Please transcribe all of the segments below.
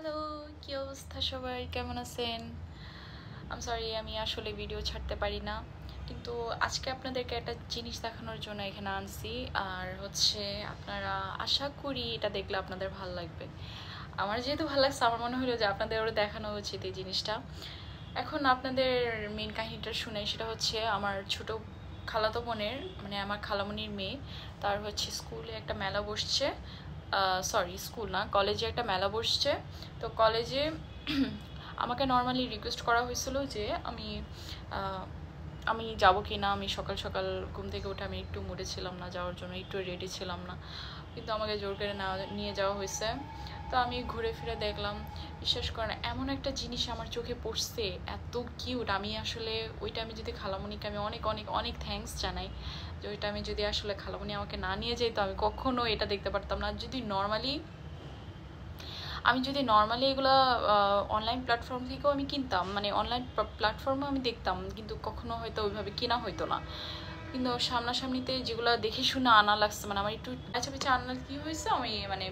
Hello, কি অবস্থা সবার? কেমন আছেন? সরি, আমি আসলে ভিডিও ছাড়তে পারি না, কিন্তু আজকে আপনাদেরকে একটা জিনিস দেখানোর জন্য এখানে আনছি। আর হচ্ছে আপনারা, আশা করি এটা দেখলে আপনাদের ভালো লাগবে। আমার যেহেতু ভালো লাগছে, আমার মনে হলো যে আপনাদের ওরা দেখানো উচিত এই জিনিসটা। এখন আপনাদের মেন কাহিনীটা শুনে, সেটা হচ্ছে আমার ছোট খালাতো বোনের, মানে আমার খালামণির মেয়ে, তার হচ্ছে স্কুলে একটা মেলা বসছে। সরি, স্কুল না, কলেজে একটা মেলা বসছে। তো কলেজে আমাকে নর্মালি রিকোয়েস্ট করা হয়েছিল যে আমি যাব কি না। আমি সকাল সকাল ঘুম থেকে উঠে আমি একটু মুডে ছিলাম না যাওয়ার জন্য, একটু রেডি ছিলাম না, কিন্তু আমাকে জোর করে নিয়ে যাওয়া হয়েছে। তো আমি ঘুরে ফিরে দেখলাম, বিশ্বাস করেন এমন একটা জিনিস আমার চোখে পড়ছে, এত কিউট। আমি আসলে ওইটা, আমি যদি খালামণিকে আমি অনেক অনেক অনেক থ্যাঙ্কস জানাই যে ওইটা আমি যদি আসলে খালামণি আমাকে না নিয়ে যেত, আমি কখনো এটা দেখতে পারতাম না। আমি যদি নর্মালি এগুলো অনলাইন প্ল্যাটফর্ম থেকেও আমি কিনতাম, মানে অনলাইন প্ল্যাটফর্মে আমি দেখতাম, কিন্তু কখনো হয়তো ওইভাবে কেনা হইতো না। কিন্তু সামনাসামনিতে যেগুলো দেখে শুনে আনা লাগছে, মানে আমার একটু আচ্ছা পিছা আনার কী হয়েছে, আমি মানে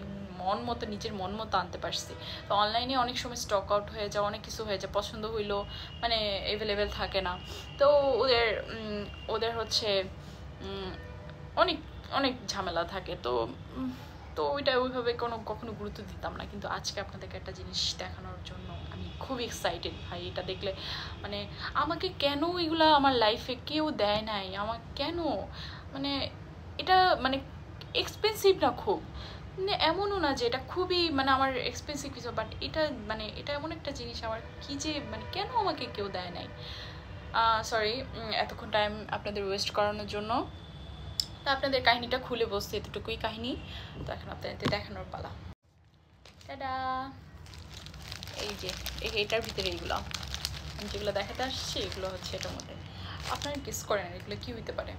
নিজের মন মতো আনতে পারছি। তো অনলাইনে অনেক সময় স্টক আউট হয়ে যায়, অনেক কিছু হয়ে যায়, পছন্দ হইলো মানে অ্যাভেলেবেল থাকে না। তো ওদের হচ্ছে অনেক অনেক ঝামেলা থাকে। তো তো ওইটা ওইভাবে কখনো গুরুত্ব দিতাম না, কিন্তু আজকে আপনাদেরকে একটা জিনিস দেখানোর জন্য আমি খুব এক্সাইটেড ভাই। এটা দেখলে মানে আমাকে কেন এগুলা আমার লাইফে কেউ দেয় নাই, আমার কেন, মানে এটা মানে এক্সপেন্সিভ না খুব, মানে এমনও না যে এটা খুবই মানে আমার এক্সপেন্সিভ কিছু, বাট এটা মানে এটা এমন একটা জিনিস আমার কি যে মানে কেন আমাকে কেউ দেয় নাই। সরি এতক্ষণ টাইম আপনাদের ওয়েস্ট করানোর জন্য। তো আপনাদের কাহিনীটা খুলে বসছে, এতটুকুই কাহিনী। তো এখন আপনাদের দেখানোর পালা। টাডা, এই যে এইটার ভিতরে এইগুলো আমি যেগুলো দেখাতে আসছি, এগুলো হচ্ছে এটার মধ্যে। আপনারা গেস করেন এগুলো কি হইতে পারে।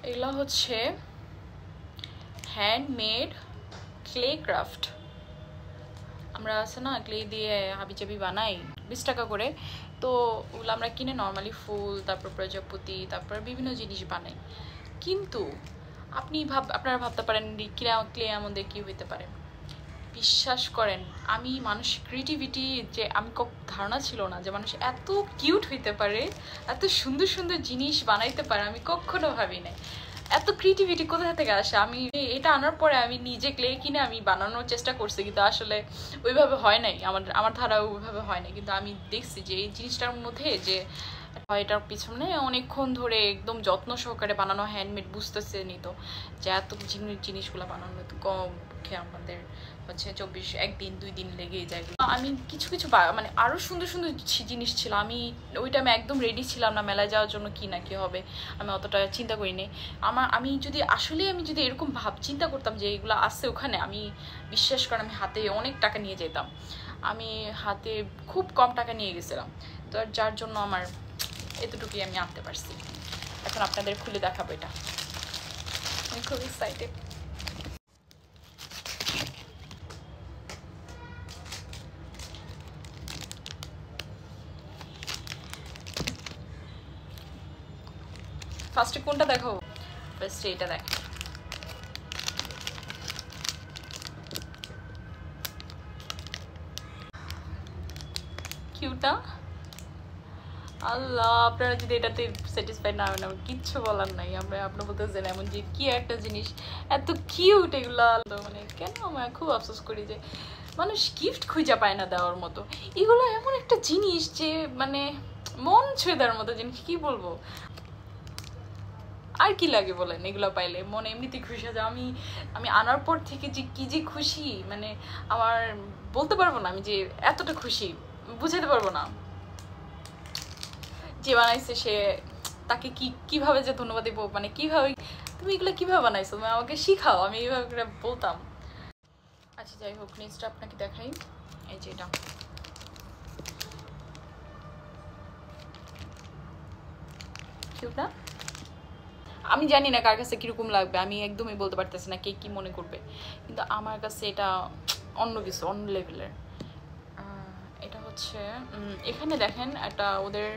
এগুলো হচ্ছে হ্যান্ডমেড ক্লে ক্রাফট। আমরা আছে না ক্লে দিয়ে হাবিজাবি বানাই 20 টাকা করে। তো ওগুলো আমরা কিনে নর্মালি ফুল, তারপর প্রজাপতি, তারপর বিভিন্ন জিনিস বানাই। কিন্তু আপনারা ভাবতে পারেন ক্লে আমাদের কি হইতে পারে। বিশ্বাস করেন, আমি মানুষ ক্রিয়েটিভিটি যে আমি ধারণা ছিল না যে মানুষ এত কিউট হইতে পারে, এত সুন্দর সুন্দর জিনিস বানাইতে পারে, আমি কখনো ভাবি নাই। এত ক্রিয়েটিভিটি কোথা থেকে আসে। আমি এটা আনার পরে আমি নিজে ক্লে কিনে আমি বানানোর চেষ্টা করছি, কিন্তু আসলে ওইভাবে হয় নাই, আমার ধারা ওইভাবে হয় নাই। কিন্তু আমি দেখছি যে এই জিনিসটার মধ্যে যে এটার পিছনে অনেকক্ষণ ধরে একদম যত্ন সহকারে বানানো, হ্যান্ডমেড, বুঝতেছে নিত যে এত জিনিসগুলো বানানো কম পক্ষে আমাদের হচ্ছে 1 দিন 2 দিন লেগেই যায়। আমি কিছু কিছু মানে আরও সুন্দর সুন্দর জিনিস ছিল। আমি ওই টাইমে একদম রেডি ছিলাম না মেলায় যাওয়ার জন্য, কি না কি হবে আমি অতটা চিন্তা করিনি। আমি যদি এরকম চিন্তা করতাম যে এগুলো আসছে ওখানে, আমি বিশ্বাস করেন আমি হাতে অনেক টাকা নিয়ে যেতাম। আমি হাতে খুব কম টাকা নিয়ে গেছিলাম, তো যার জন্য আমার এতটুকুই আমি আনতে পারছি। এখন আপনাদের খুলে দেখাবো এটা, আমি খুব এক্সাইটেড। ফার্স্টে কোনটা দেখো? ফার্স্টে এটা দেখো। কিউট না? আল্লাহ, আপনারা যদি এটাতে স্যাটিসফাইড না হন, আমার কিচ্ছু বলার নাই। আপনার বলতেছেন এমন যে কি একটা জিনিস এত কিউট, এগুলা মানে কেন আমার খুব আফসোস করি যে মানুষ গিফট খুঁজে পায় না দেওয়ার মতো। এগুলো এমন একটা জিনিস যে মানে মন ছুঁয়ে দেওয়ার মতো জিনিস, কি বলবো আর কি লাগে বলেন। এগুলো পাইলে মনে এমনিতেই খুশি হয়ে যায়। আমি আনার পর থেকে যে কি যে খুশি, মানে আমার বলতে পারবো না, আমি যে এতটা খুশি বুঝাতে পারবো না। যে বানাইছে সে, তাকে কিভাবে যে ধন্যবাদ দিব, মানে কিভাবে তুমি এগুলো কিভাবে বানাইছো, তুমি আমাকে শিখাও, আমি এইভাবে করে বলতাম। আচ্ছা যাই হোক, নেক্সট আপনাকে দেখাই। এই যে এটা কিউট না? আমি জানি না কার কাছে কিরকম লাগবে, আমি একদমই বলতে পারতেছি না কে কি মনে করবে, কিন্তু আমার কাছে এটা অন্য কিছু, অন্য লেভেলের। এটা হচ্ছে এখানে দেখেন একটা ওদের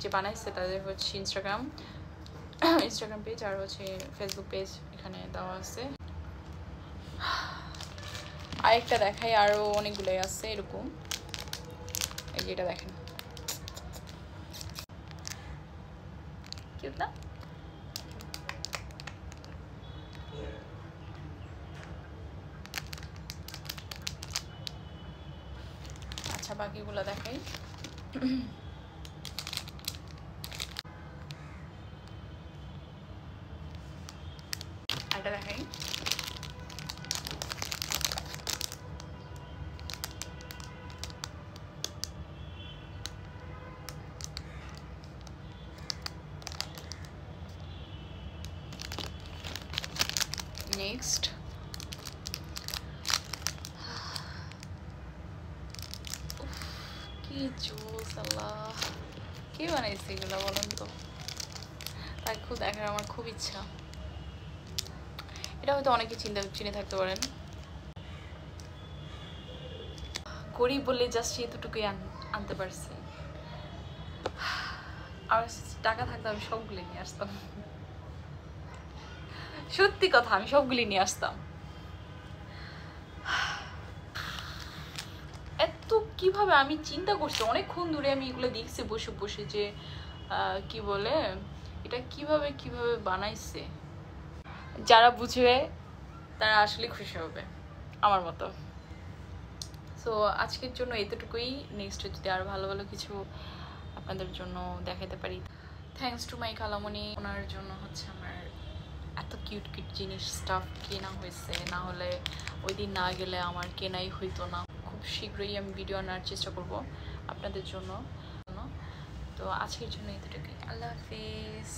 যে বানাইছে তাদের হচ্ছে ইনস্টাগ্রাম পেজ আর হচ্ছে ফেসবুক পেজ এখানে দেওয়া আছে। আরেকটা দেখাই, আরও অনেকগুলোই আছে এরকম। এই যে এটা দেখেন, কিউট না? আচ্ছা বাকিগুলো দেখাই। এটা দেখাই, নেক্সট কি জোস, আল্লাহ কে বানাইছে এগুলো বলেন তো? তাই খুব দেখার আমার খুব ইচ্ছা। এটা হয়তো অনেকে চিনে থাকতে পারেন। গরিব বলে জাস্ট এতটুকুই আনতে পারছি। আর টাকা থাকতে আমি সবগুলি নিয়ে আসতাম, সত্যি কথা, আমি সবগুলি নিয়ে আসতাম। এত কিভাবে আমি চিন্তা করছি অনেকক্ষণ ধরে, আমি এগুলো দেখছি বসে বসে যে কি বলে এটা কিভাবে বানাইছে। যারা বুঝবে তারা আসলে খুশি হবে আমার মতো। সো আজকের জন্য এতটুকুই। নেক্সট যদি আরো ভালো ভালো কিছু আপনাদের জন্য দেখাতে পারি। থ্যাঙ্কস টু মাই খালামণি, ওনার জন্য হচ্ছে আমার এত কিউট জিনিস স্টাফ কেনা হয়েছে, না হলে ওই দিন না গেলে আমার কেনাই হইতো না। খুব শীঘ্রই আমি ভিডিও আনার চেষ্টা করব আপনাদের জন্য। তো আজকের জন্য এতটুকুই, আল্লাহ হাফিজ।